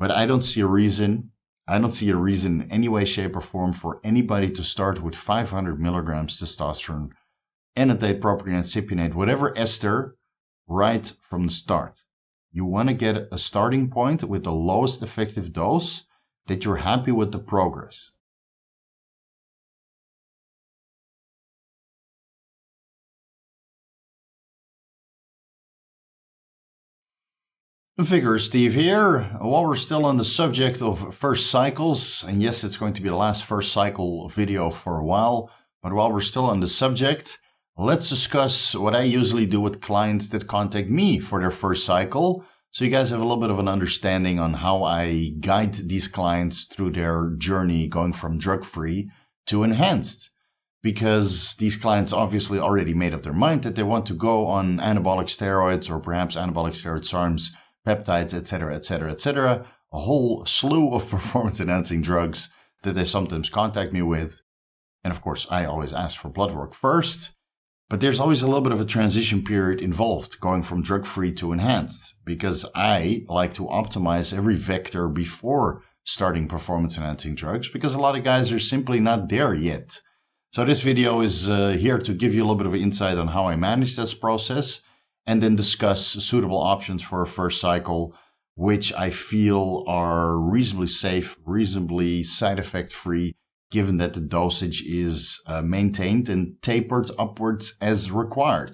But I don't see a reason in any way, shape, or form for anybody to start with 500 milligrams testosterone, enanthate, propionate, cypionate, whatever ester, right from the start. You want to get a starting point with the lowest effective dose that you're happy with the progress. Vigorous Steve here. While we're still on the subject of first cycles, and yes, it's going to be the last first cycle video for a while, but while we're still on the subject, let's discuss what I usually do with clients that contact me for their first cycle, so you guys have a little bit of an understanding on how I guide these clients through their journey going from drug-free to enhanced. Because these clients obviously already made up their mind that they want to go on anabolic steroids or perhaps anabolic steroid SARMs, peptides, etc., etc., etc., a whole slew of performance-enhancing drugs that they sometimes contact me with. And of course, I always ask for blood work first. But there's always a little bit of a transition period involved going from drug-free to enhanced, because I like to optimize every vector before starting performance-enhancing drugs, because a lot of guys are simply not there yet. So this video is here to give you a little bit of insight on how I manage this process, and then discuss suitable options for a first cycle, which I feel are reasonably safe, reasonably side effect free, given that the dosage is maintained and tapered upwards as required.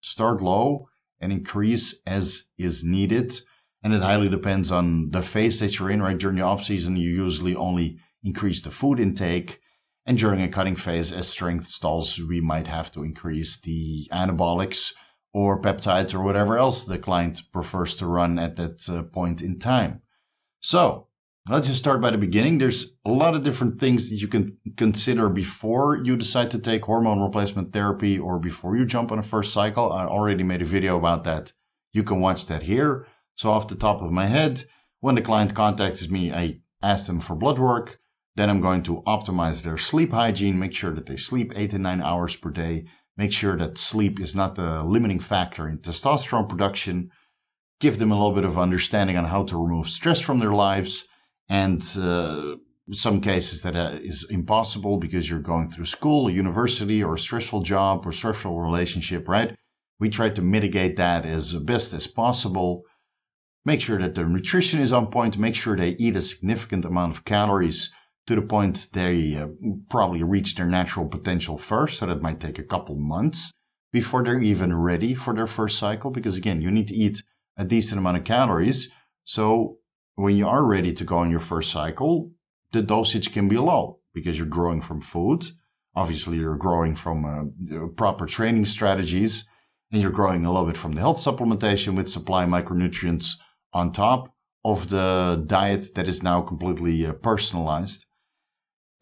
Start low and increase as is needed. And it highly depends on the phase that you're in, right? During the off season, you usually only increase the food intake. And during a cutting phase, as strength stalls, we might have to increase the anabolics or peptides or whatever else the client prefers to run at that point in time. So let's just start by the beginning. There's a lot of different things that you can consider before you decide to take hormone replacement therapy or before you jump on a first cycle. I already made a video about that. You can watch that here. So off the top of my head, when the client contacts me, I ask them for blood work. Then I'm going to optimize their sleep hygiene, make sure that they sleep 8 to 9 hours per day. Make sure that sleep is not the limiting factor in testosterone production. Give them a little bit of understanding on how to remove stress from their lives. And some cases that is impossible because you're going through school, university, or a stressful job or stressful relationship, right? We try to mitigate that as best as possible. Make sure that their nutrition is on point. Make sure they eat a significant amount of calories to the point they probably reach their natural potential first. So that might take a couple months before they're even ready for their first cycle. Because again, you need to eat a decent amount of calories. So when you are ready to go on your first cycle, the dosage can be low because you're growing from food. Obviously, you're growing from proper training strategies, and you're growing a little bit from the health supplementation with supply micronutrients on top of the diet that is now completely personalized.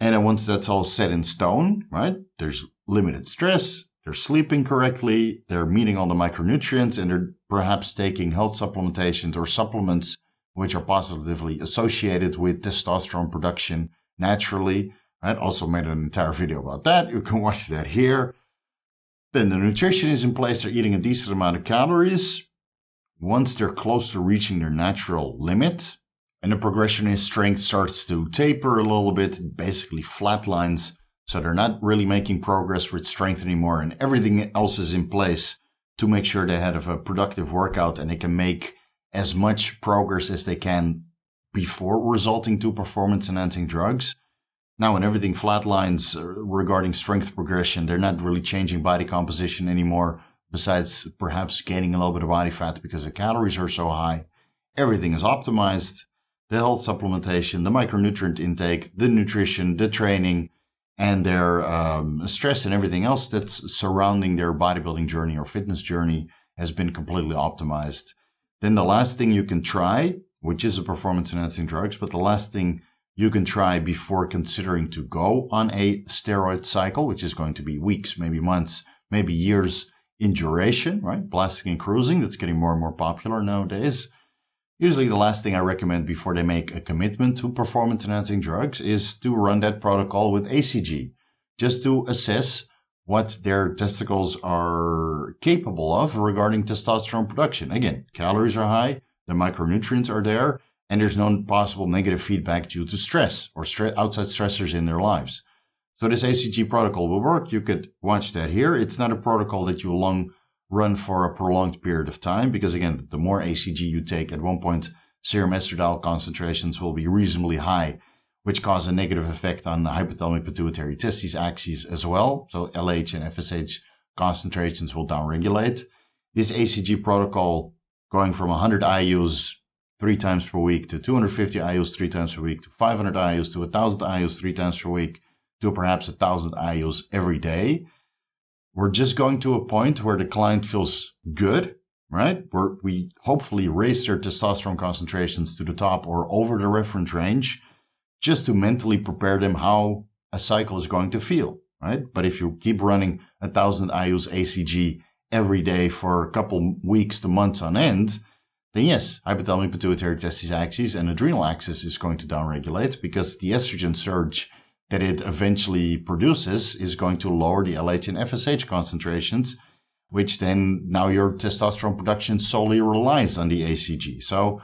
And then once that's all set in stone, right, there's limited stress, they're sleeping correctly, they're meeting all the micronutrients, and they're perhaps taking health supplementations or supplements which are positively associated with testosterone production naturally. I also made an entire video about that. You can watch that here. Then the nutrition is in place. They're eating a decent amount of calories. Once they're close to reaching their natural limit, and the progression in strength starts to taper a little bit, basically flatlines, so they're not really making progress with strength anymore, and everything else is in place to make sure they have a productive workout and they can make as much progress as they can before resulting to performance-enhancing drugs. Now, when everything flatlines regarding strength progression, they're not really changing body composition anymore, besides perhaps gaining a little bit of body fat because the calories are so high. Everything is optimized. The health supplementation, the micronutrient intake, the nutrition, the training, and their stress and everything else that's surrounding their bodybuilding journey or fitness journey has been completely optimized. Then the last thing you can try, which is a performance-enhancing drugs, but the last thing you can try before considering to go on a steroid cycle, which is going to be weeks, maybe months, maybe years in duration, right? Blasting and cruising, that's getting more and more popular nowadays. Usually the last thing I recommend before they make a commitment to performance-enhancing drugs is to run that protocol with ACG, just to assess what their testicles are capable of regarding testosterone production. Again, calories are high, the micronutrients are there, and there's no possible negative feedback due to stress or outside stressors in their lives. So this ACG protocol will work. You could watch that here. It's not a protocol that you long run for a prolonged period of time because, again, the more ACG you take, at one point, serum estradiol concentrations will be reasonably high, which cause a negative effect on the hypothalamic pituitary testes axis as well. So LH and FSH concentrations will downregulate. This ACG protocol going from 100 IUs 3 times per week to 250 IUs 3 times per week to 500 IUs to 1,000 IUs 3 times per week to perhaps 1,000 IUs every day. We're just going to a point where the client feels good, right? Where we hopefully raise their testosterone concentrations to the top or over the reference range just to mentally prepare them how a cycle is going to feel, right? But if you keep running 1,000 IUs ACG every day for a couple weeks to months on end, then yes, hypothalamic pituitary testes axis and adrenal axis is going to downregulate because the estrogen surge that it eventually produces is going to lower the LH and FSH concentrations, which then now your testosterone production solely relies on the ACG. So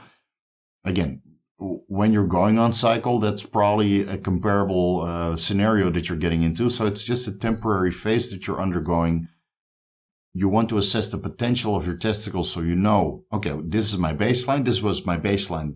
again, when you're going on cycle, that's probably a comparable scenario that you're getting into. So it's just a temporary phase that you're undergoing. You want to assess the potential of your testicles so you know, okay, this is my baseline. This was my baseline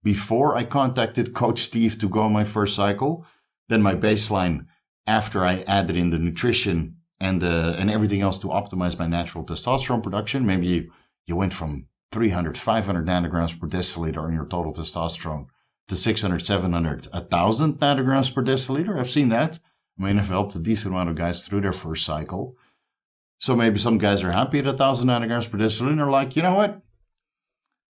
before I contacted Coach Steve to go on my first cycle. Then my baseline after I added in the nutrition and everything else to optimize my natural testosterone production. Maybe you went from 300, 500 nanograms per deciliter on your total testosterone to 600, 700, 1,000 nanograms per deciliter. I've seen that. I mean, I've helped a decent amount of guys through their first cycle. So maybe some guys are happy at 1,000 nanograms per deciliter and they're like, you know what?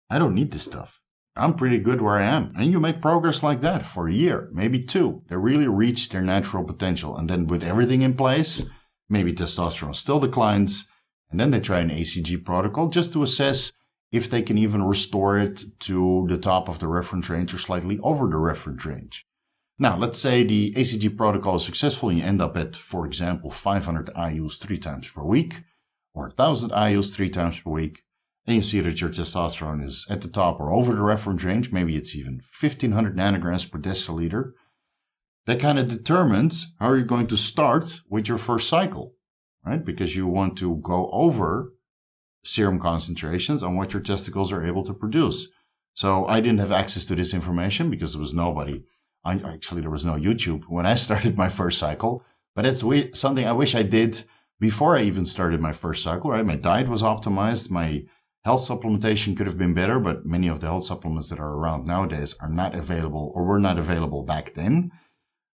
I don't need this stuff. I'm pretty good where I am. And you make progress like that for a year, maybe 2. They really reach their natural potential. And then with everything in place, maybe testosterone still declines. And then they try an ACG protocol just to assess if they can even restore it to the top of the reference range or slightly over the reference range. Now, let's say the ACG protocol is successful and you end up at, for example, 500 IUs 3 times per week or 1,000 IUs 3 times per week. And you see that your testosterone is at the top or over the reference range. Maybe it's even 1,500 nanograms per deciliter. That kind of determines how you're going to start with your first cycle, right? Because you want to go over serum concentrations on what your testicles are able to produce. So I didn't have access to this information because there was nobody. There was no YouTube when I started my first cycle. But it's something I wish I did before I even started my first cycle, right? My diet was optimized. My health supplementation could have been better, but many of the health supplements that are around nowadays are not available or were not available back then.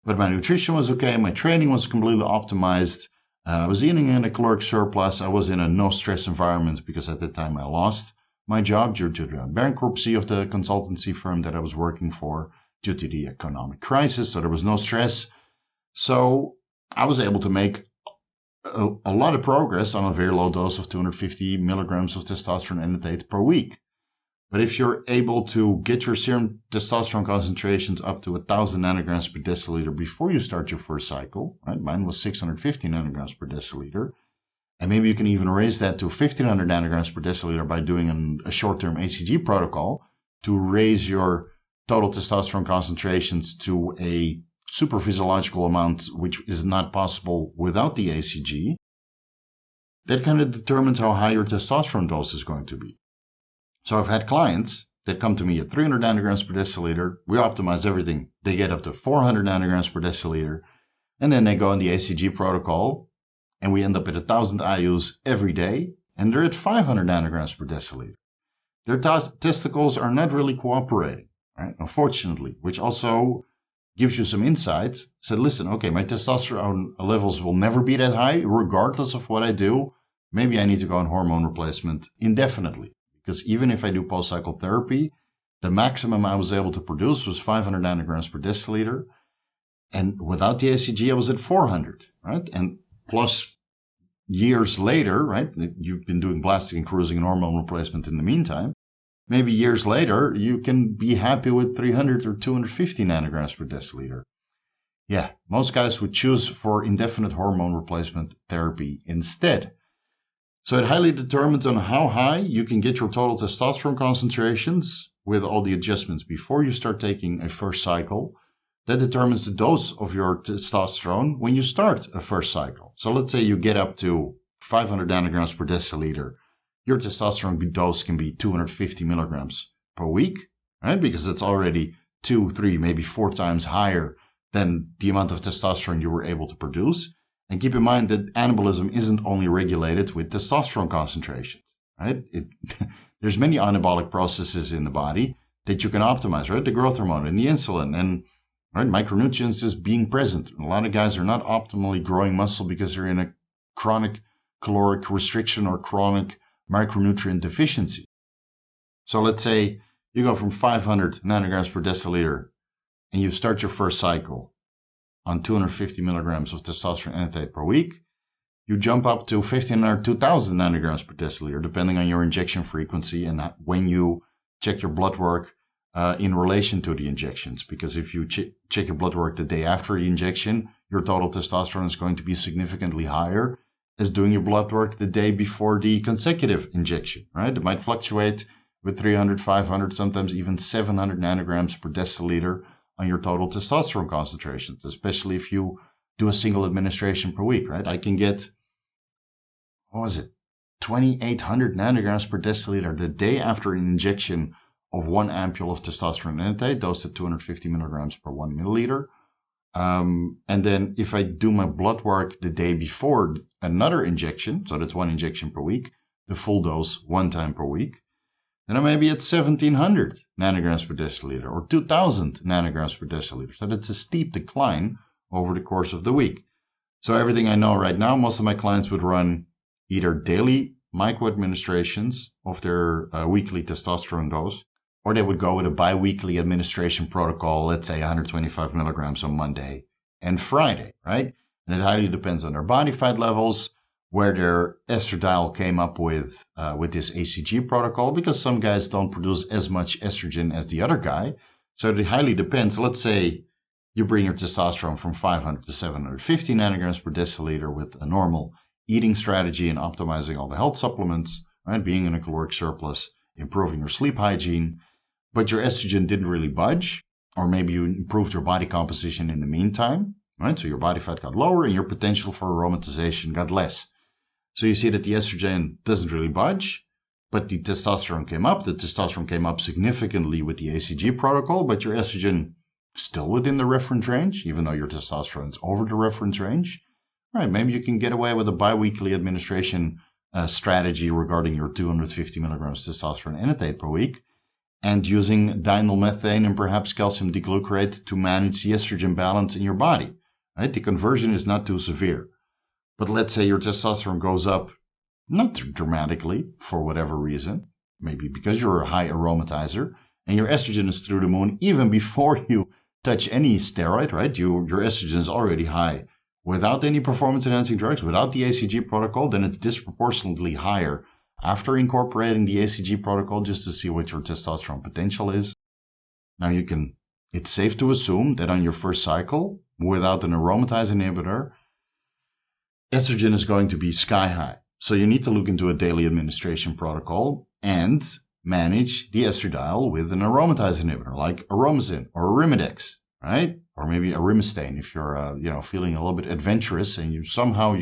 But my nutrition was okay. My training was completely optimized. I was eating in a caloric surplus. I was in a no-stress environment because at that time I lost my job due to the bankruptcy of the consultancy firm that I was working for due to the economic crisis. So there was no stress. So I was able to make a lot of progress on a very low dose of 250 milligrams of testosterone enanthate per week. But if you're able to get your serum testosterone concentrations up to 1,000 nanograms per deciliter before you start your first cycle, right? Mine was 650 nanograms per deciliter. And maybe you can even raise that to 1,500 nanograms per deciliter by doing a short-term ACG protocol to raise your total testosterone concentrations to a super physiological amount, which is not possible without the ACG. That kind of determines how high your testosterone dose is going to be. So I've had clients that come to me at 300 nanograms per deciliter. We optimize everything. They get up to 400 nanograms per deciliter. And then they go on the ACG protocol. And we end up at 1,000 IUs every day. And they're at 500 nanograms per deciliter. Their testicles are not really cooperating, right? Unfortunately, which also gives you some insight. Said, listen, okay, my testosterone levels will never be that high, regardless of what I do. Maybe I need to go on hormone replacement indefinitely. Because even if I do post-cycle therapy, the maximum I was able to produce was 500 nanograms per deciliter. And without the ACG, I was at 400, right? And plus years later, right? You've been doing blasting and cruising and hormone replacement in the meantime. Maybe years later, you can be happy with 300 or 250 nanograms per deciliter. Yeah, most guys would choose for indefinite hormone replacement therapy instead. So it highly determines on how high you can get your total testosterone concentrations with all the adjustments before you start taking a first cycle, that determines the dose of your testosterone when you start a first cycle. So let's say you get up to 500 nanograms per deciliter. Your testosterone dose can be 250 milligrams per week, right? Because it's already 2, 3, maybe 4 times higher than the amount of testosterone you were able to produce. And keep in mind that anabolism isn't only regulated with testosterone concentrations, right? There's many anabolic processes in the body that you can optimize, right? The growth hormone and the insulin and right, micronutrients just being present. A lot of guys are not optimally growing muscle because they're in a chronic caloric restriction or chronic micronutrient deficiency. So let's say you go from 500 nanograms per deciliter and you start your first cycle on 250 milligrams of testosterone enanthate per week. You jump up to 1,500, 2,000 nanograms per deciliter, depending on your injection frequency and when you check your blood work in relation to the injections. Because if you check your blood work the day after the injection, your total testosterone is going to be significantly higher as doing your blood work the day before the consecutive injection, right? It might fluctuate with 300, 500, sometimes even 700 nanograms per deciliter on your total testosterone concentrations, especially if you do a single administration per week, right? I can get, 2,800 nanograms per deciliter the day after an injection of 1 ampule of testosterone enanthate, dosed at 250 milligrams per 1 milliliter. And then if I do my blood work the day before another injection, so that's 1 injection per week, the full dose 1 time per week, then I may be at 1,700 nanograms per deciliter or 2,000 nanograms per deciliter. So that's a steep decline over the course of the week. So everything I know right now, most of my clients would run either daily micro-administrations of their weekly testosterone dose, or they would go with a bi-weekly administration protocol, let's say 125 milligrams on Monday and Friday, right? And it highly depends on their body fat levels, where their estradiol came up with this ACG protocol, because some guys don't produce as much estrogen as the other guy. So it highly depends. Let's say you bring your testosterone from 500 to 750 nanograms per deciliter with a normal eating strategy and optimizing all the health supplements, right? Being in a caloric surplus, improving your sleep hygiene, but your estrogen didn't really budge, or maybe you improved your body composition in the meantime, right? So your body fat got lower and your potential for aromatization got less. So you see that the estrogen doesn't really budge, but the testosterone came up. The testosterone came up significantly with the ACG protocol, but your estrogen still within the reference range, even though your testosterone is over the reference range. All right, maybe you can get away with a biweekly administration strategy regarding your 250 milligrams testosterone enanthate per week, and using diethylmethane and perhaps calcium diglucarate to manage the estrogen balance in your body. Right? The conversion is not too severe. But let's say your testosterone goes up, not dramatically, for whatever reason, maybe because you're a high aromatizer, and your estrogen is through the moon even before you touch any steroid, right? Your estrogen is already high without any performance-enhancing drugs, without the ACG protocol, then it's disproportionately higher after incorporating the ACG protocol just to see what your testosterone potential is. Now it's safe to assume that on your first cycle, without an aromatase inhibitor, estrogen is going to be sky high. So you need to look into a daily administration protocol and manage the estradiol with an aromatase inhibitor like Aromacin or Arimidex, right? Or maybe Arimistane if you're feeling a little bit adventurous and you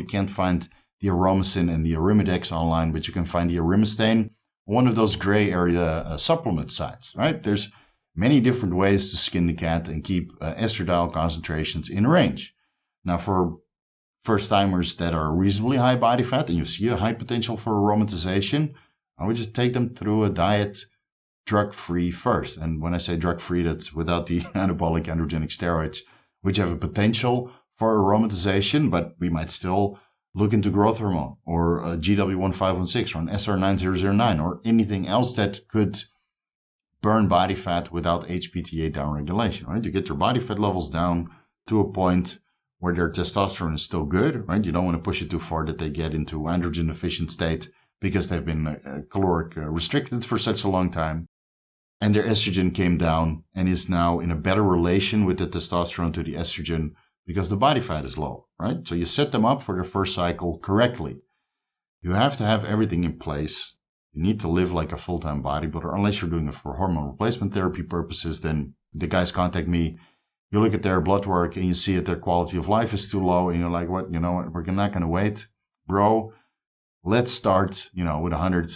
can't find the Aromacin and the Arimidex online, but you can find the Arimistane, one of those gray area supplement sites, right? There's many different ways to skin the cat and keep estradiol concentrations in range. Now, for first-timers that are reasonably high body fat and you see a high potential for aromatization, I would just take them through a diet drug-free first. And when I say drug-free, that's without the anabolic androgenic steroids, which have a potential for aromatization, but we might still look into growth hormone or a GW1516 or an SR9009 or anything else that could burn body fat without HPTA downregulation, right? You get your body fat levels down to a point where their testosterone is still good, right? You don't want to push it too far that they get into androgen deficient state because they've been caloric restricted for such a long time. And their estrogen came down and is now in a better relation with the testosterone to the estrogen because the body fat is low, right? So you set them up for their first cycle correctly. You have to have everything in place You need to live like a full-time bodybuilder, unless you're doing it for hormone replacement therapy purposes. Then the guys contact me. You look at their blood work and you see that their quality of life is too low. And you're like, what? You know what? We're not going to wait, bro. Let's start, with 100,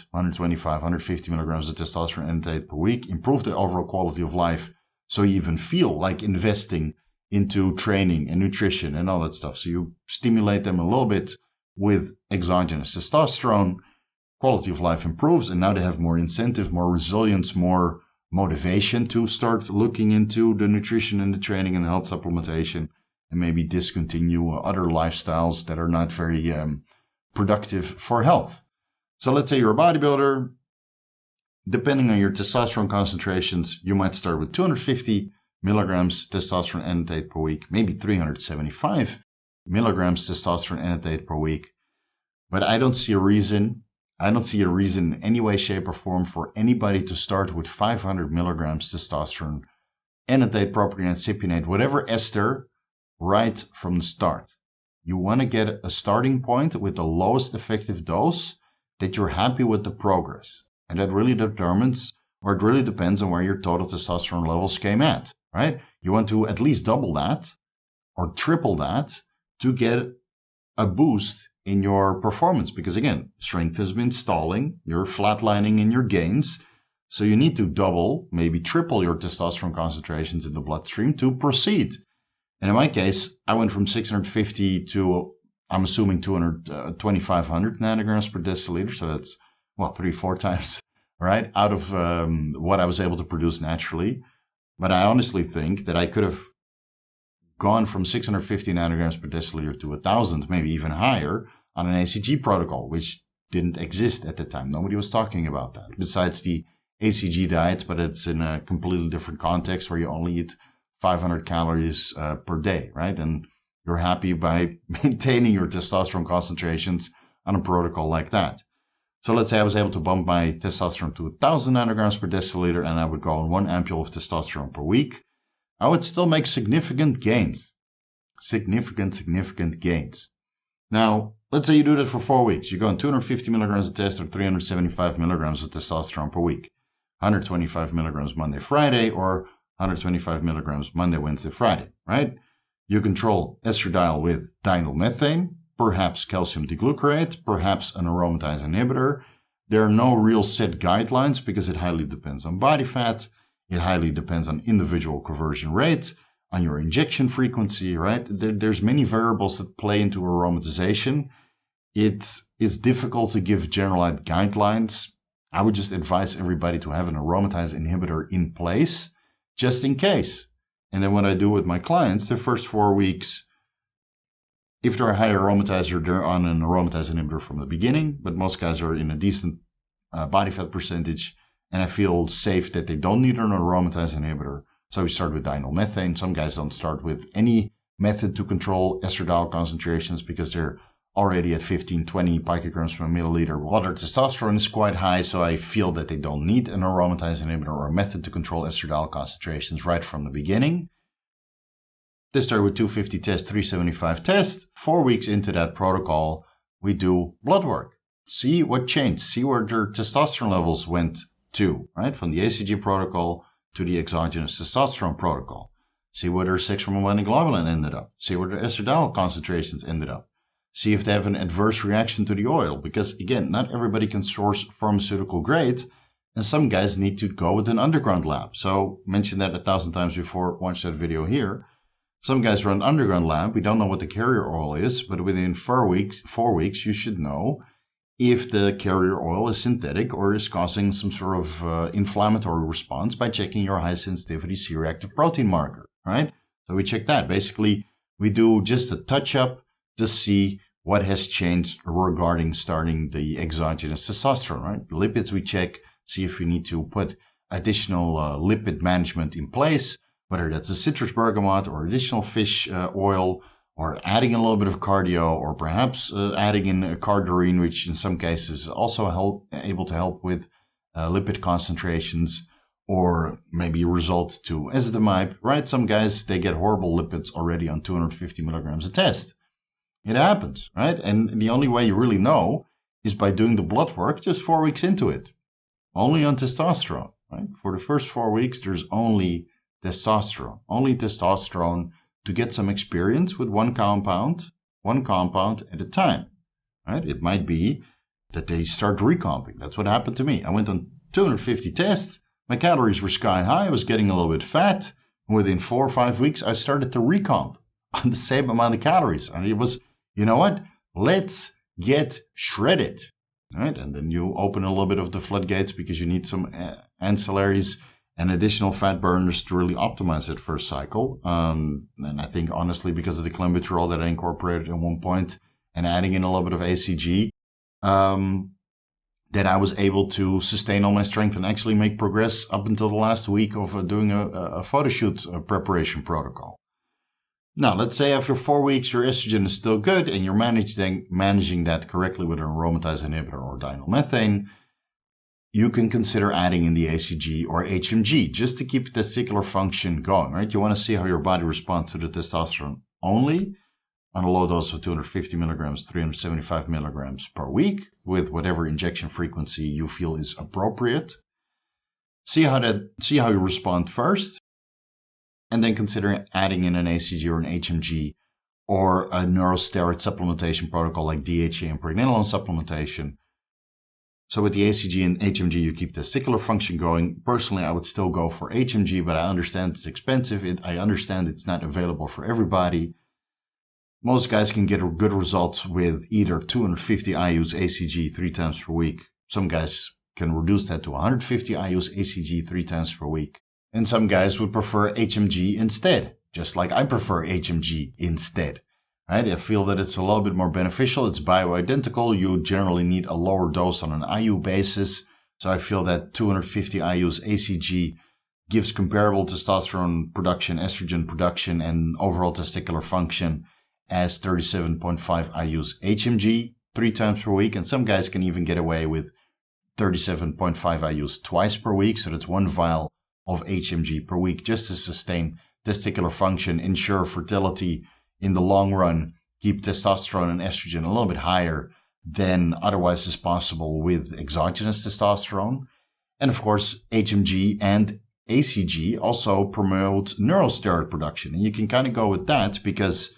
125, 150 milligrams of testosterone enanthate per week. Improve the overall quality of life so you even feel like investing into training and nutrition and all that stuff. So you stimulate them a little bit with exogenous testosterone. Quality of life improves, and now they have more incentive, more resilience, more motivation to start looking into the nutrition and the training and the health supplementation, and maybe discontinue other lifestyles that are not very productive for health. So let's say you're a bodybuilder. Depending on your testosterone concentrations, you might start with 250 milligrams testosterone enanthate per week, maybe 375 milligrams testosterone enanthate per week. But I don't see a reason in any way, shape, or form for anybody to start with 500 milligrams testosterone enanthate, propionate, cypionate, whatever ester, right from the start. You want to get a starting point with the lowest effective dose that you're happy with the progress. And that really determines, or it really depends on where your total testosterone levels came at, right? You want to at least double that or triple that to get a boost in your performance. Because again, strength has been stalling, you're flatlining in your gains. So you need to double, maybe triple your testosterone concentrations in the bloodstream to proceed. And in my case, I went from 650 to, I'm assuming 2,500 nanograms per deciliter. So that's, 3-4 times, right, out of what I was able to produce naturally. But I honestly think that I could have gone from 650 nanograms per deciliter to 1,000, maybe even higher, on an ACG protocol, which didn't exist at the time. Nobody was talking about that, besides the ACG diet, but it's in a completely different context where you only eat 500 calories per day, right? And you're happy by maintaining your testosterone concentrations on a protocol like that. So let's say I was able to bump my testosterone to 1,000 nanograms per deciliter, and I would go on 1 ampule of testosterone per week. I would still make significant gains. Significant gains. Now, let's say you do that for 4 weeks. You go on 250 milligrams of test or 375 milligrams of testosterone per week. 125 milligrams Monday, Friday, or 125 milligrams Monday, Wednesday, Friday, right? You control estradiol with dinyl methane, perhaps calcium deglucarate, perhaps an aromatase inhibitor. There are no real set guidelines because it highly depends on body fat. It highly depends on individual conversion rate, on your injection frequency, right? There's many variables that play into aromatization. It is difficult to give generalized guidelines. I would just advise everybody to have an aromatase inhibitor in place just in case. And then what I do with my clients, the first 4 weeks, if they're a high aromatizer, they're on an aromatase inhibitor from the beginning, but most guys are in a decent body fat percentage, and I feel safe that they don't need an aromatase inhibitor. So we start with dinyl methane. Some guys don't start with any method to control estradiol concentrations because they're already at 15, 20 picograms per milliliter. While their testosterone is quite high, so I feel that they don't need an aromatase inhibitor or a method to control estradiol concentrations right from the beginning. They start with 250 test, 375 test. 4 weeks into that protocol, we do blood work. See what changed. See where their testosterone levels went to, right? From the ACG protocol to the exogenous testosterone protocol. See where their sex-hormone globulin ended up. See where their estradiol concentrations ended up. See if they have an adverse reaction to the oil. Because, again, not everybody can source pharmaceutical grade, and some guys need to go with an underground lab. So, mentioned that 1,000 times before, watch that video here. Some guys run underground lab. We don't know what the carrier oil is, but within 4 weeks, you should know if the carrier oil is synthetic or is causing some sort of inflammatory response by checking your high sensitivity C-reactive protein marker, right? So we check that. Basically, we do just a touch-up to see what has changed regarding starting the exogenous testosterone, right? The lipids we check, see if we need to put additional lipid management in place, whether that's a citrus bergamot or additional fish oil, or adding a little bit of cardio, or perhaps adding in a cardarine, which in some cases is also able to help with lipid concentrations, or maybe result to ezetimibe, right? Some guys, they get horrible lipids already on 250 milligrams a test. It happens, right? And the only way you really know is by doing the blood work just 4 weeks into it. Only on testosterone, right? For the first 4 weeks, there's only testosterone to get some experience with one compound at a time, right? It might be that they start recomping. That's what happened to me. I went on 250 tests. My calories were sky high. I was getting a little bit fat. Within 4 or 5 weeks, I started to recomp on the same amount of calories. And it was, you know what? Let's get shredded, right? And then you open a little bit of the floodgates because you need some ancillaries and additional fat burners to really optimize that first cycle. And I think, honestly, because of the clenbuterol that I incorporated at one point and adding in a little bit of ACG, that I was able to sustain all my strength and actually make progress up until the last week of doing a photo shoot preparation protocol. Now, let's say after 4 weeks, your estrogen is still good and you're managing that correctly with an aromatase inhibitor or diethylmethane. You can consider adding in the ACG or HMG just to keep the testicular function going, right? You want to see how your body responds to the testosterone only on a low dose of 250 milligrams, 375 milligrams per week with whatever injection frequency you feel is appropriate. See how you respond first, and then consider adding in an ACG or an HMG or a neurosteroid supplementation protocol like DHEA and Pregnenolone supplementation. So with the ACG and HMG, you keep testicular function going. Personally, I would still go for HMG, but I understand it's expensive. I understand it's not available for everybody. Most guys can get good results with either 250 IUs ACG 3 times per week. Some guys can reduce that to 150 IUs ACG 3 times per week. And some guys would prefer HMG instead, just like I prefer HMG instead. Right? I feel that it's a little bit more beneficial. It's bioidentical. You generally need a lower dose on an IU basis. So I feel that 250 IUs ACG gives comparable testosterone production, estrogen production, and overall testicular function as 37.5 IUs HMG 3 times per week. And some guys can even get away with 37.5 IUs twice per week. So that's 1 vial of HMG per week just to sustain testicular function, ensure fertility in the long run, keep testosterone and estrogen a little bit higher than otherwise is possible with exogenous testosterone. And of course, HMG and ACG also promote neurosteroid production. And you can kind of go with that because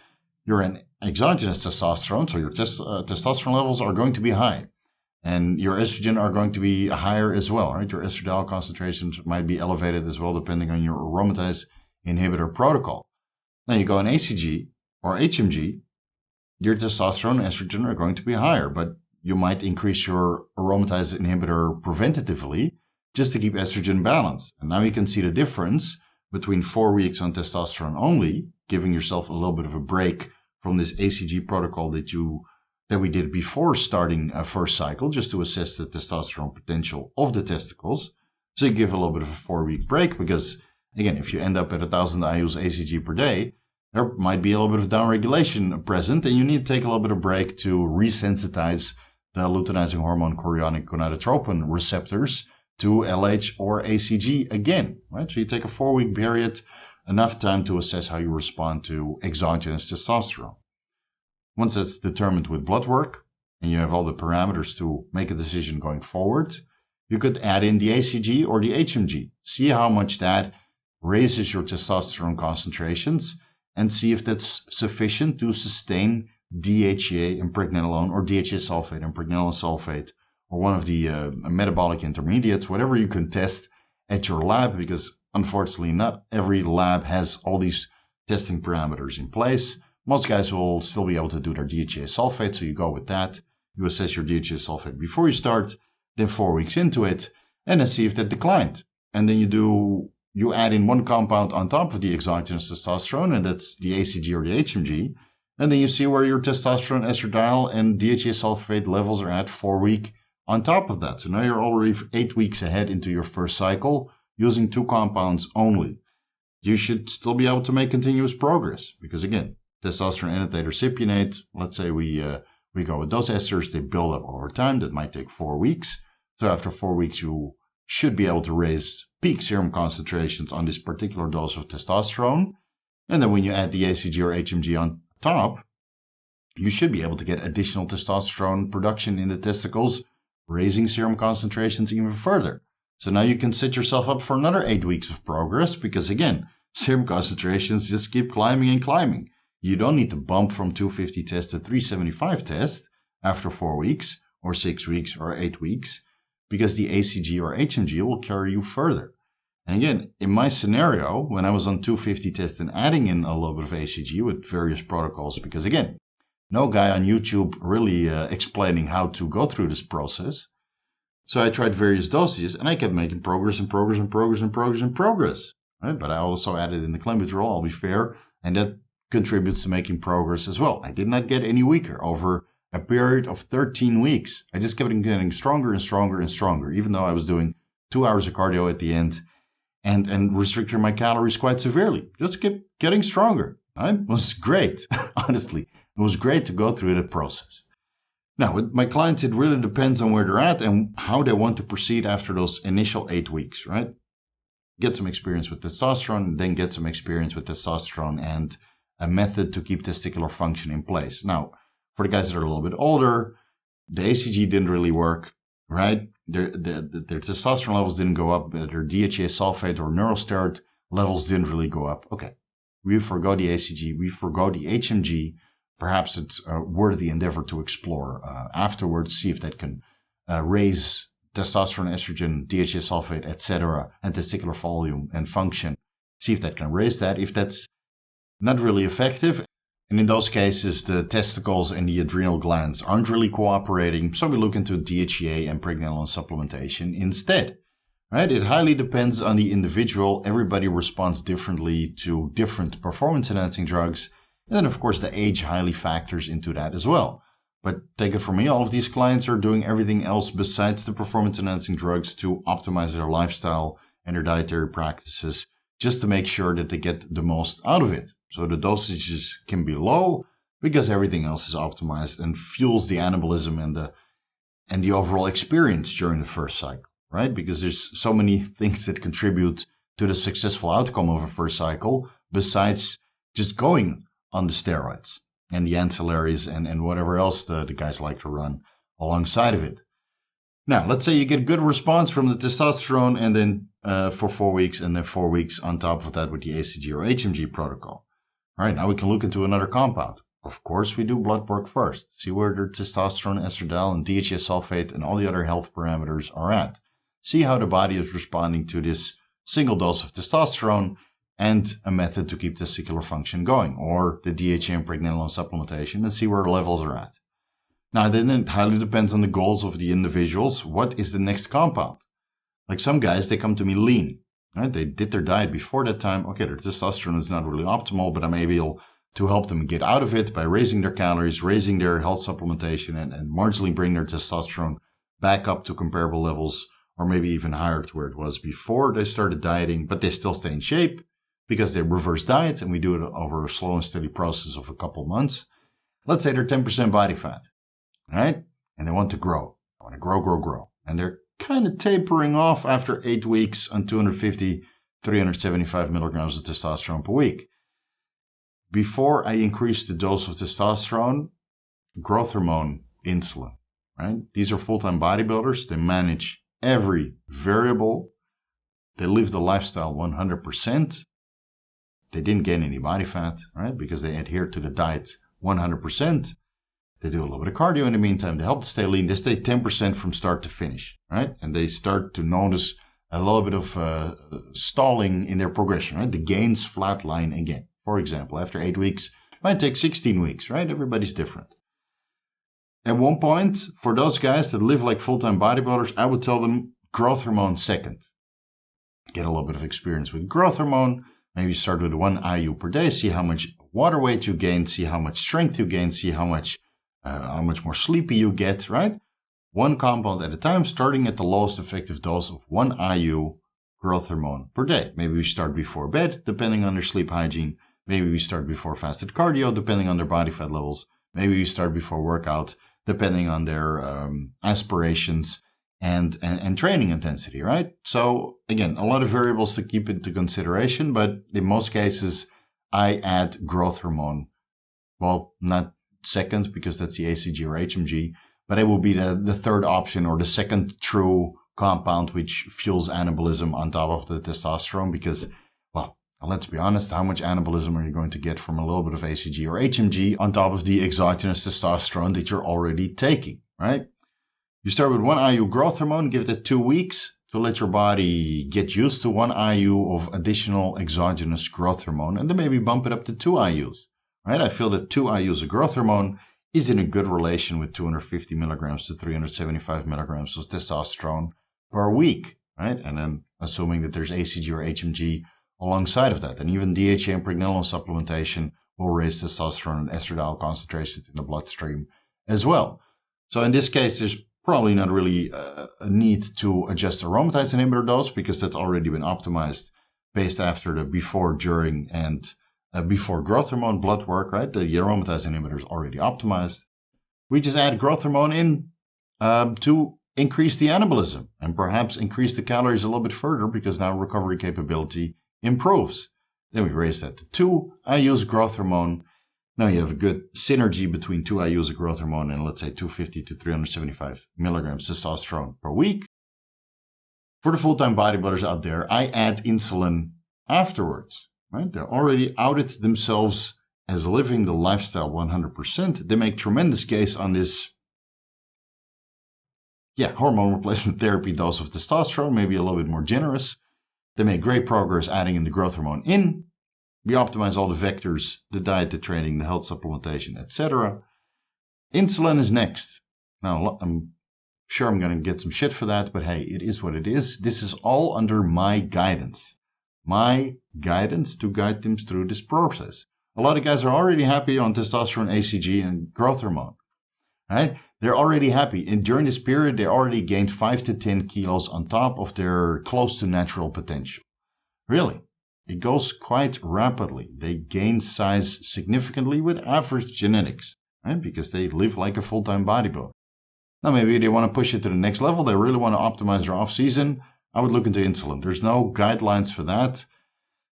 you're an exogenous testosterone, so your testosterone levels are going to be high. And your estrogen are going to be higher as well, right? Your estradiol concentrations might be elevated as well, depending on your aromatase inhibitor protocol. Now you go on ACG or HMG, your testosterone and estrogen are going to be higher, but you might increase your aromatase inhibitor preventatively just to keep estrogen balanced. And now you can see the difference between 4 weeks on testosterone only, giving yourself a little bit of a break from this ACG protocol that we did before starting a first cycle, just to assess the testosterone potential of the testicles. So you give a little bit of a 4-week break because, again, if you end up at 1,000 IUs ACG per day, there might be a little bit of downregulation present, and you need to take a little bit of break to resensitize the luteinizing hormone chorionic gonadotropin receptors to LH or ACG again, right? So you take a 4-week period, enough time to assess how you respond to exogenous testosterone. Once that's determined with blood work, and you have all the parameters to make a decision going forward, you could add in the ACG or the HMG. See how much that raises your testosterone concentrations, and see if that's sufficient to sustain DHEA and Pregnenolone, or DHEA sulfate and Pregnenolone sulfate, or one of the metabolic intermediates, whatever you can test at your lab, because unfortunately not every lab has all these testing parameters in place. Most guys will still be able to do their DHEA sulfate, so you go with that. You assess your DHEA sulfate before you start, then 4 weeks into it, and then see if that declined. And then you add in one compound on top of the exogenous testosterone, and that's the ACG or the HMG, and then you see where your testosterone, estradiol, and DHEA sulfate levels are at 4 weeks on top of that. So now you're already 8 weeks ahead into your first cycle using 2 compounds only. You should still be able to make continuous progress because, again, testosterone enanthate or cypionate, let's say we go with those esters, they build up over time. That might take 4 weeks. So after 4 weeks, you should be able to raise peak serum concentrations on this particular dose of testosterone. And then when you add the ACG or HMG on top, you should be able to get additional testosterone production in the testicles, raising serum concentrations even further. So now you can set yourself up for another 8 weeks of progress because, again, serum concentrations just keep climbing and climbing. You don't need to bump from 250 test to 375 test after 4 weeks or 6 weeks or 8 weeks because the ACG or HMG will carry you further. And again, in my scenario, when I was on 250 test and adding in a little bit of ACG with various protocols, because again, no guy on YouTube really explaining how to go through this process. So I tried various dosages and I kept making progress. Right? But I also added in the clenbuterol, I'll be fair, and that contributes to making progress as well. I did not get any weaker over a period of 13 weeks. I just kept getting stronger and stronger and stronger, even though I was doing 2 hours of cardio at the end and restricting my calories quite severely. Just kept getting stronger. Right? It was great, honestly. It was great to go through that process. Now, with my clients, it really depends on where they're at and how they want to proceed after those initial 8 weeks, right? Get some experience with testosterone, then get some experience with testosterone and a method to keep testicular function in place. Now, for the guys that are a little bit older, the ACG didn't really work, right? Their testosterone levels didn't go up, their DHEA sulfate or neurosteroid levels didn't really go up. Okay, we forgo the ACG, we forgo the HMG. Perhaps it's a worthy endeavor to explore afterwards, see if that can raise testosterone, estrogen, DHEA sulfate, etc., and testicular volume and function. See if that can raise that. If that's not really effective, and in those cases, the testicles and the adrenal glands aren't really cooperating, so we look into DHEA and Pregnenolone supplementation instead. Right? It highly depends on the individual. Everybody responds differently to different performance-enhancing drugs. And then, of course, the age highly factors into that as well. But take it from me, all of these clients are doing everything else besides the performance-enhancing drugs to optimize their lifestyle and their dietary practices just to make sure that they get the most out of it. So the dosages can be low because everything else is optimized and fuels the anabolism and the overall experience during the first cycle, right? Because there's so many things that contribute to the successful outcome of a first cycle besides just going on the steroids and the ancillaries and whatever else the guys like to run alongside of it. Now, let's say you get good response from the testosterone and then for 4 weeks and then 4 weeks on top of that with the ACG or HMG protocol. All right, now we can look into another compound. Of course, we do blood work first. See where their testosterone, estradiol, and DHEA sulfate and all the other health parameters are at. See how the body is responding to this single dose of testosterone and a method to keep testicular function going, or the DHEA and Pregnenolone supplementation, and see where the levels are at. Now, then it highly depends on the goals of the individuals. What is the next compound? Like some guys, they come to me lean, right? They did their diet before that time. Okay, their testosterone is not really optimal, but I'm able to help them get out of it by raising their calories, raising their health supplementation, and marginally bring their testosterone back up to comparable levels, or maybe even higher to where it was before they started dieting, but they still stay in shape, because they reverse diet, and we do it over a slow and steady process of a couple months. Let's say they're 10% body fat, right? And they want to grow. They want to grow. And they're kind of tapering off after 8 weeks on 250, 375 milligrams of testosterone per week. Before I increase the dose of testosterone, growth hormone, insulin, right? These are full-time bodybuilders. They manage every variable. They live the lifestyle 100%. They didn't gain any body fat, right? Because they adhere to the diet 100%. They do a little bit of cardio in the meantime. They help to stay lean. They stay 10% from start to finish, right? And they start to notice a little bit of stalling in their progression, right? The gains flatline again. For example, after 8 weeks, it might take 16 weeks, right? Everybody's different. At one point, for those guys that live like full-time bodybuilders, I would tell them growth hormone second. Get a little bit of experience with growth hormone. Maybe start with 1 IU per day, see how much water weight you gain, see how much strength you gain, see how much more sleepy you get, right? One compound at a time, starting at the lowest effective dose of 1 IU growth hormone per day. Maybe we start before bed, depending on their sleep hygiene. Maybe we start before fasted cardio, depending on their body fat levels. Maybe we start before workout, depending on their aspirations and training intensity, right? So again, a lot of variables to keep into consideration, but in most cases, I add growth hormone. Well, not second because that's the ACG or HMG, but it will be the third option or the second true compound which fuels anabolism on top of the testosterone because, well, let's be honest, how much anabolism are you going to get from a little bit of ACG or HMG on top of the exogenous testosterone that you're already taking, right? You start with 1 IU growth hormone, give it 2 weeks to let your body get used to 1 IU of additional exogenous growth hormone, and then maybe bump it up to 2 IUs, right? I feel that 2 IUs of growth hormone is in a good relation with 250 milligrams to 375 milligrams of testosterone per week, right? And then assuming that there's ACG or HMG alongside of that. And even DHEA and Pregnenolone supplementation will raise testosterone and estradiol concentrations in the bloodstream as well. So in this case, there's probably not really a need to adjust aromatase inhibitor dose because that's already been optimized based after the before, during, and before growth hormone blood work, right? The aromatase inhibitor is already optimized. We just add growth hormone in to increase the anabolism and perhaps increase the calories a little bit further because now recovery capability improves. Then we raise that to 2 IUs growth hormone. Now you have a good synergy between 2 IUs of growth hormone and let's say 250 to 375 milligrams testosterone per week. For the full-time bodybuilders out there, I add insulin afterwards, right? They're already outed themselves as living the lifestyle 100%. They make tremendous case on this hormone replacement therapy dose of testosterone, maybe a little bit more generous. They make great progress adding in the growth hormone in. We optimize all the vectors, the diet, the training, the health supplementation, etc. Insulin is next. Now, I'm sure I'm going to get some shit for that, but hey, it is what it is. This is all under my guidance. My guidance to guide them through this process. A lot of guys are already happy on testosterone, ACG, and growth hormone, right? They're already happy. And during this period, they already gained 5 to 10 kilos on top of their close to natural potential. Really, it goes quite rapidly. They gain size significantly with average genetics, right? Because they live like a full-time bodybuilder. Now, maybe they want to push it to the next level. They really want to optimize their off-season. I would look into insulin. There's no guidelines for that.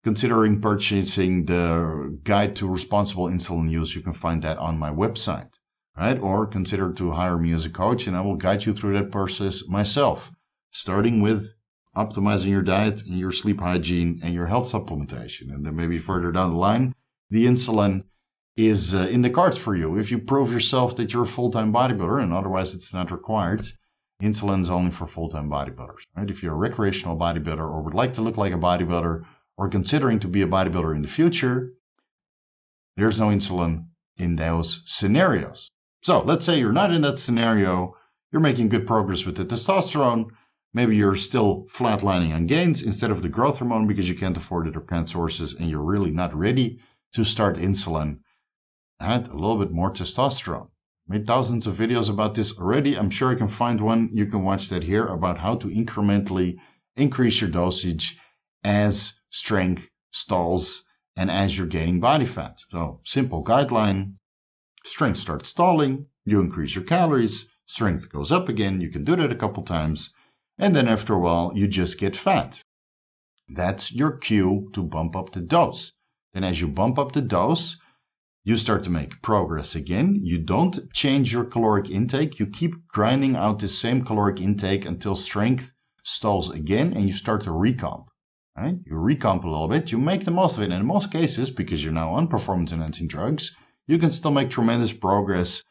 Considering purchasing the Guide to Responsible Insulin Use, you can find that on my website. Right? Or consider to hire me as a coach and I will guide you through that process myself, starting with optimizing your diet and your sleep hygiene and your health supplementation. And then maybe further down the line, the insulin is in the cards for you. If you prove yourself that you're a full-time bodybuilder and otherwise it's not required, insulin is only for full-time bodybuilders. Right? If you're a recreational bodybuilder or would like to look like a bodybuilder or considering to be a bodybuilder in the future, there's no insulin in those scenarios. So let's say you're not in that scenario, you're making good progress with the testosterone, maybe you're still flatlining on gains instead of the growth hormone because you can't afford it or can't sources and you're really not ready to start insulin, add a little bit more testosterone. Made thousands of videos about this already. I'm sure I can find one. You can watch that here about how to incrementally increase your dosage as strength stalls and as you're gaining body fat. So simple guideline. Strength starts stalling, you increase your calories, strength goes up again, you can do that a couple times, and then after a while, you just get fat. That's your cue to bump up the dose. Then as you bump up the dose, you start to make progress again. You don't change your caloric intake, you keep grinding out the same caloric intake until strength stalls again, and you start to recomp. Right? You recomp a little bit, you make the most of it, and in most cases, because you're now on performance-enhancing drugs, you can still make tremendous progress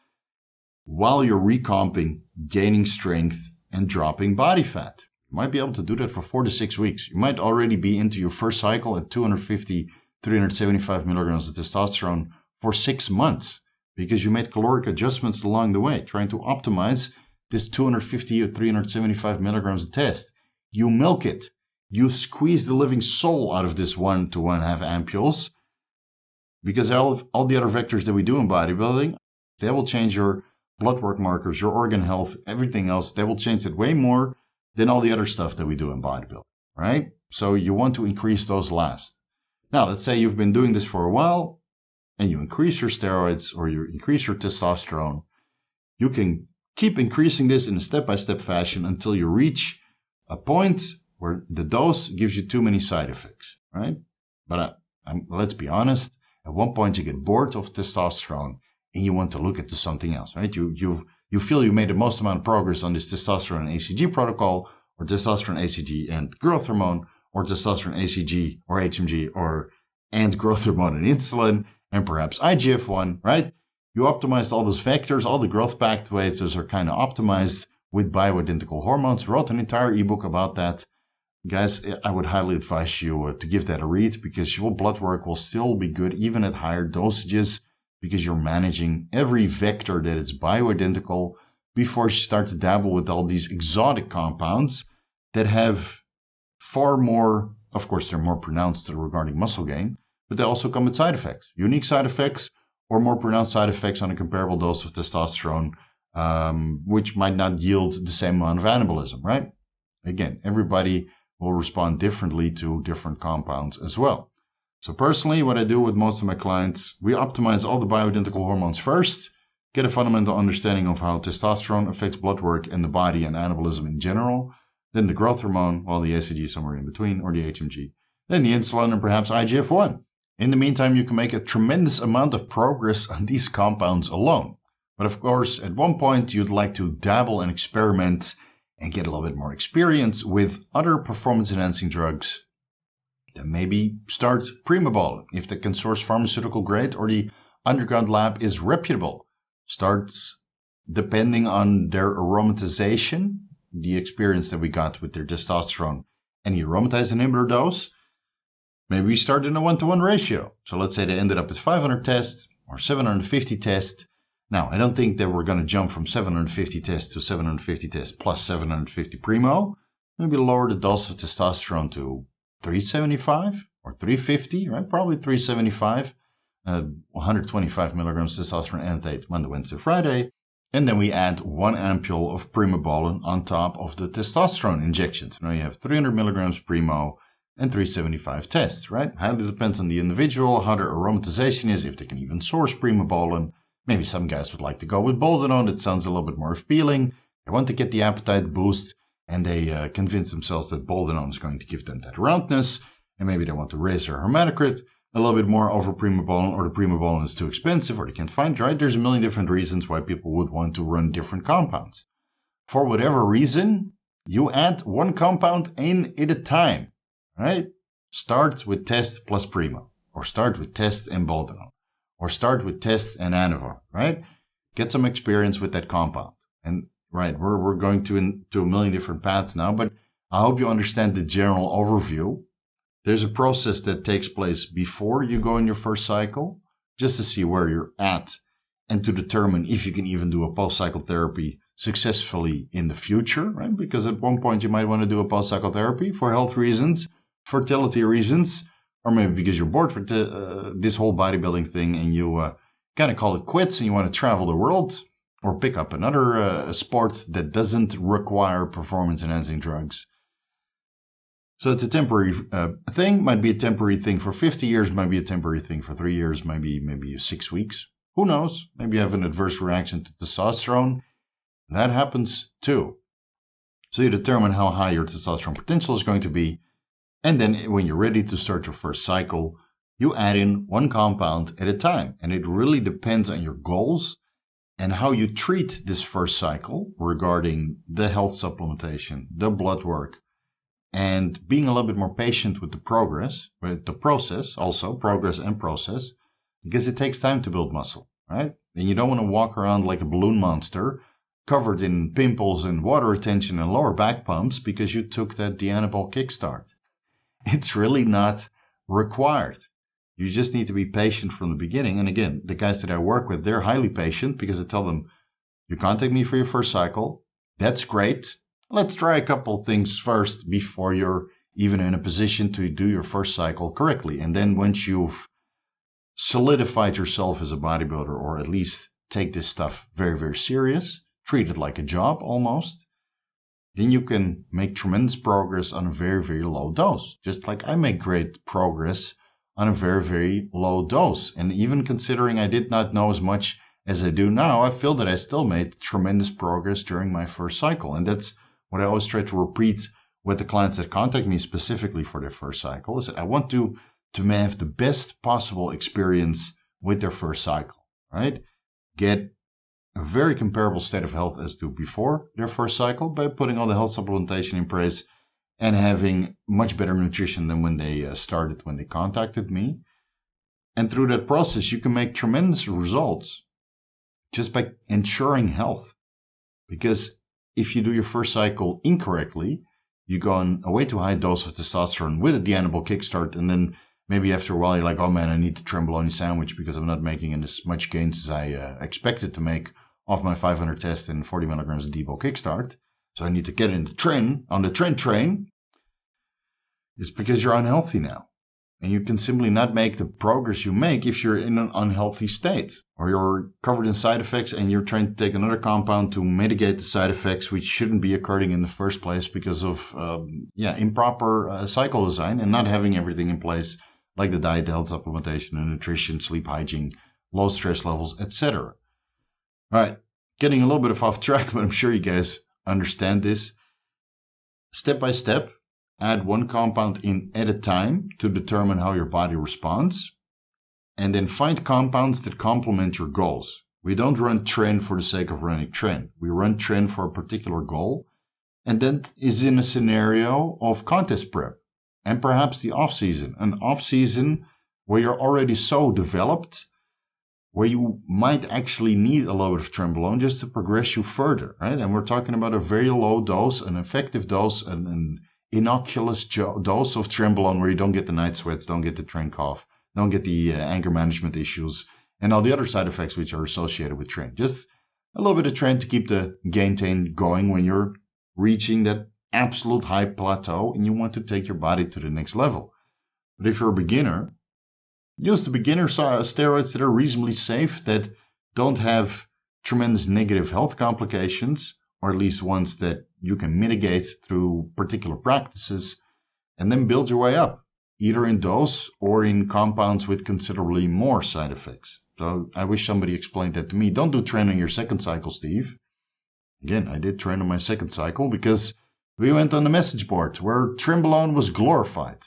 while you're recomping, gaining strength, and dropping body fat. You might be able to do that for 4 to 6 weeks. You might already be into your first cycle at 250, 375 milligrams of testosterone for 6 months because you made caloric adjustments along the way, trying to optimize this 250 or 375 milligrams of test. You milk it. You squeeze the living soul out of this 1 to 1.5 ampules. Because all the other vectors that we do in bodybuilding, they will change your blood work markers, your organ health, everything else. They will change it way more than all the other stuff that we do in bodybuilding, right? So you want to increase those last. Now, let's say you've been doing this for a while and you increase your steroids or you increase your testosterone. You can keep increasing this in a step-by-step fashion until you reach a point where the dose gives you too many side effects, right? But let's be honest. At one point, you get bored of testosterone and you want to look into something else, right? You feel you made the most amount of progress on this testosterone and ACG protocol, or testosterone, ACG, and growth hormone, or testosterone, ACG, or HMG, and growth hormone and insulin, and perhaps IGF-1, right? You optimized all those vectors, all the growth pathways, those are kind of optimized with bioidentical hormones. Wrote an entire ebook about that. Guys, I would highly advise you to give that a read, because your blood work will still be good even at higher dosages, because you're managing every vector that is bioidentical before you start to dabble with all these exotic compounds that have far more, of course, they're more pronounced regarding muscle gain, but they also come with side effects, unique side effects, or more pronounced side effects on a comparable dose of testosterone, which might not yield the same amount of anabolism, right? Again, everybody will respond differently to different compounds as well. So personally, what I do with most of my clients, we optimize all the bioidentical hormones first, get a fundamental understanding of how testosterone affects blood work in the body and anabolism in general, then the growth hormone, while the ACG is somewhere in between, or the HMG, then the insulin, and perhaps IGF-1. In the meantime, you can make a tremendous amount of progress on these compounds alone. But of course, at one point, you'd like to dabble and experiment and get a little bit more experience with other performance-enhancing drugs. Then maybe start Primobolan if they can source pharmaceutical grade or the underground lab is reputable. Start depending on their aromatization, the experience that we got with their testosterone and the aromatase inhibitor dose. Maybe we start in a 1-to-1 ratio. So let's say they ended up with 500 tests or 750 tests. Now, I don't think that we're going to jump from 750 tests to 750 tests plus 750 primo. Maybe lower the dose of testosterone to 375 or 350, right? Probably 375. 125 milligrams testosterone anthate Monday, Wednesday, Friday. And then we add 1 ampule of Primobolan on top of the testosterone injections. Now you have 300 milligrams primo and 375 tests, right? Highly depends on the individual, how their aromatization is, if they can even source Primobolan. Maybe some guys would like to go with Boldenone. That sounds a little bit more appealing. They want to get the appetite boost, and they convince themselves that Boldenone is going to give them that roundness. And maybe they want to raise their hematocrit a little bit more over Primobolan, or the Primobolan is too expensive, or they can't find it, right? There's a million different reasons why people would want to run different compounds. For whatever reason, you add one compound in at a time, right? Start with test plus primo, or start with test and Boldenone, or start with test and Anavar, right? Get some experience with that compound. And right, we're going to a million different paths now, but I hope you understand the general overview. There's a process that takes place before you go in your first cycle, just to see where you're at and to determine if you can even do a post-cycle therapy successfully in the future, right? Because at one point you might want to do a post-cycle therapy for health reasons, fertility reasons, or maybe because you're bored with this whole bodybuilding thing and you kind of call it quits and you want to travel the world or pick up another sport that doesn't require performance-enhancing drugs. So it's a temporary thing, might be a temporary thing for 50 years, might be a temporary thing for 3 years, maybe 6 weeks. Who knows? Maybe you have an adverse reaction to testosterone. That happens too. So you determine how high your testosterone potential is going to be. And then when you're ready to start your first cycle, you add in one compound at a time. And it really depends on your goals and how you treat this first cycle regarding the health supplementation, the blood work, and being a little bit more patient with the process, also progress and process, because it takes time to build muscle, right? And you don't want to walk around like a balloon monster covered in pimples and water retention and lower back pumps because you took that de-anabolic kickstart. It's really not required. You just need to be patient from the beginning. And again, the guys that I work with, they're highly patient because I tell them, you contact me for your first cycle. That's great. Let's try a couple things first before you're even in a position to do your first cycle correctly. And then once you've solidified yourself as a bodybuilder, or at least take this stuff very, very serious, treat it like a job almost, then you can make tremendous progress on a very, very low dose. Just like I make great progress on a very, very low dose. And even considering I did not know as much as I do now, I feel that I still made tremendous progress during my first cycle. And that's what I always try to repeat with the clients that contact me specifically for their first cycle, is that I want to have the best possible experience with their first cycle, right? get a very comparable state of health as to before their first cycle by putting all the health supplementation in place and having much better nutrition than when they started, when they contacted me. And through that process, you can make tremendous results just by ensuring health. Because if you do your first cycle incorrectly, you go on a way too high dose of testosterone with a deanable kickstart, and then maybe after a while you're like, oh man, I need the Trenbolone sandwich because I'm not making as much gains as I expected to make off my 500 test and 40 milligrams of Debo kickstart. So I need to get in the trend, on the trend train. It's because you're unhealthy now. And you can simply not make the progress you make if you're in an unhealthy state. Or you're covered in side effects and you're trying to take another compound to mitigate the side effects, which shouldn't be occurring in the first place because of improper cycle design and not having everything in place, like the diet, the health supplementation, the nutrition, sleep hygiene, low stress levels, etc. All right, getting a little bit off track, but I'm sure you guys understand this. Step by step, add one compound in at a time to determine how your body responds. And then find compounds that complement your goals. We don't run trend for the sake of running trend. We run trend for a particular goal. And that is in a scenario of contest prep and perhaps the off season. An off season where you're already so developed, where you might actually need a load of Trenbolone just to progress you further, right? And we're talking about a very low dose, an effective dose, an innocuous dose of Trenbolone where you don't get the night sweats, don't get the tren cough, don't get the anger management issues and all the other side effects which are associated with tren. Just a little bit of tren to keep the gain train going when you're reaching that absolute high plateau and you want to take your body to the next level. But if you're a beginner, use the beginner steroids that are reasonably safe, that don't have tremendous negative health complications, or at least ones that you can mitigate through particular practices, and then build your way up, either in dose or in compounds with considerably more side effects. So I wish somebody explained that to me. Don't do tren on your second cycle, Steve. Again, I did tren on my second cycle because we went on the message board where Trenbolone was glorified.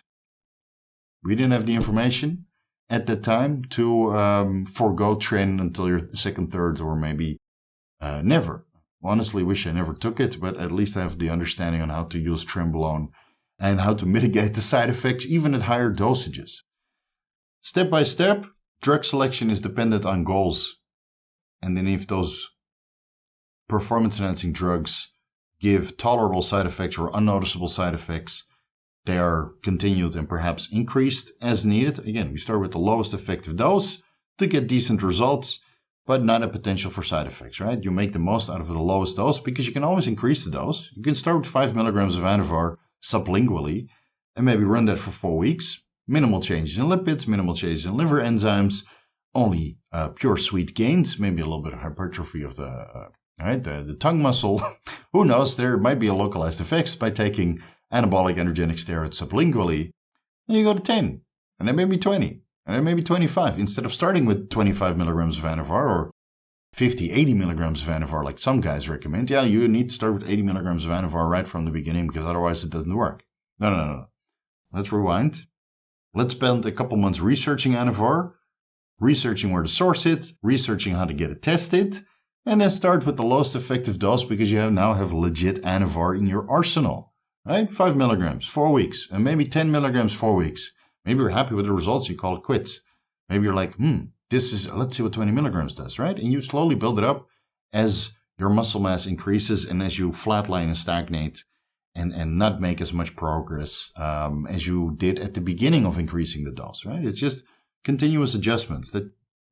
We didn't have the information at that time to forego tren until your second, third, or maybe never. Honestly, wish I never took it, but at least I have the understanding on how to use Trenbolone and how to mitigate the side effects even at higher dosages. Step by step, drug selection is dependent on goals. And then if those performance-enhancing drugs give tolerable side effects or unnoticeable side effects, they are continued and perhaps increased as needed. Again, we start with the lowest effective dose to get decent results, but not a potential for side effects, right? You make the most out of the lowest dose because you can always increase the dose. You can start with 5 milligrams of Anavar sublingually and maybe run that for 4 weeks. Minimal changes in lipids, minimal changes in liver enzymes, only pure sweet gains, maybe a little bit of hypertrophy of the tongue muscle. Who knows? There might be a localized effects by taking anabolic androgenic steroids sublingually. Then you go to 10, and then maybe 20, and then maybe 25. Instead of starting with 25 milligrams of Anavar or 50, 80 milligrams of Anavar, like some guys recommend. Yeah, you need to start with 80 milligrams of Anavar right from the beginning because otherwise it doesn't work. No. Let's rewind. Let's spend a couple months researching Anavar, researching where to source it, researching how to get it tested, and then start with the lowest effective dose because you now have legit Anavar in your arsenal. Right? 5 milligrams, 4 weeks, and maybe 10 milligrams, 4 weeks. Maybe you're happy with the results, you call it quits. Maybe you're like, let's see what 20 milligrams does, right? And you slowly build it up as your muscle mass increases and as you flatline and stagnate and not make as much progress as you did at the beginning of increasing the dose, right? It's just continuous adjustments.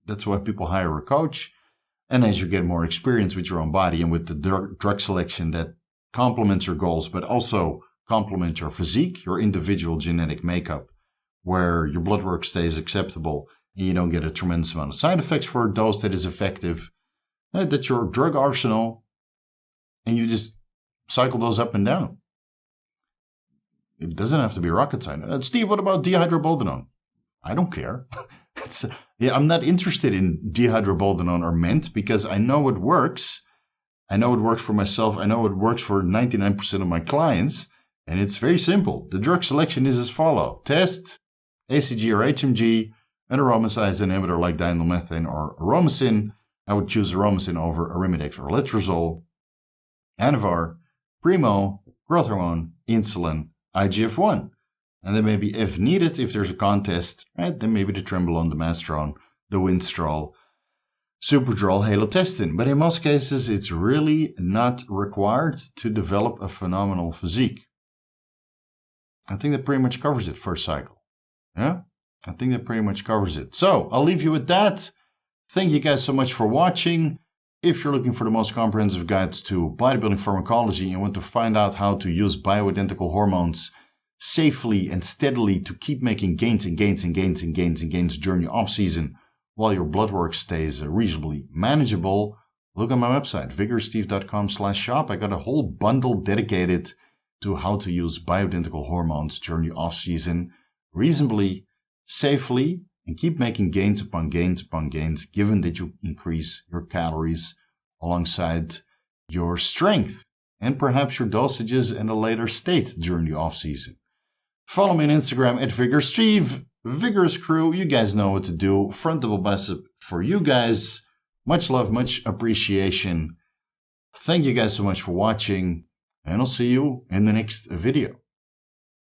That's why people hire a coach. And as you get more experience with your own body and with the drug selection that complements your goals, but also complements your physique, your individual genetic makeup, where your blood work stays acceptable and you don't get a tremendous amount of side effects for a dose that is effective. That's your drug arsenal, and you just cycle those up and down. It doesn't have to be rocket science. Steve, what about dihydroboldenone? I don't care. I'm not interested in dihydroboldenone or ment because I know it works. I know it works for myself. I know it works for 99% of my clients. And it's very simple. The drug selection is as follows. Test ACG or HMG, an aromatase inhibitor like diethylmethane or aromasin, I would choose Aromacin over Arimidex or Letrozole, Anavar, Primo, growth hormone, insulin, IGF-1. And then maybe if needed, if there's a contest, right, then maybe the Trenbolone, the Masteron, the Winstrol, Superdrol, Halotestin. But in most cases, it's really not required to develop a phenomenal physique. I think that pretty much covers it first cycle. Yeah, I think that pretty much covers it. So I'll leave you with that. Thank you guys so much for watching. If you're looking for the most comprehensive guides to bodybuilding pharmacology and want to find out how to use bioidentical hormones safely and steadily to keep making gains and gains and gains and gains and gains during the off-season while your blood work stays reasonably manageable, look on my website, vigoroussteve.com/shop. I got a whole bundle dedicated to how to use bioidentical hormones during the off-season reasonably, safely, and keep making gains upon gains upon gains, given that you increase your calories alongside your strength and perhaps your dosages in a later state during the off-season. Follow me on Instagram at VigorousSteve. Vigorous crew, you guys know what to do. Front double bicep for you guys. Much love, much appreciation. Thank you guys so much for watching, and I'll see you in the next video.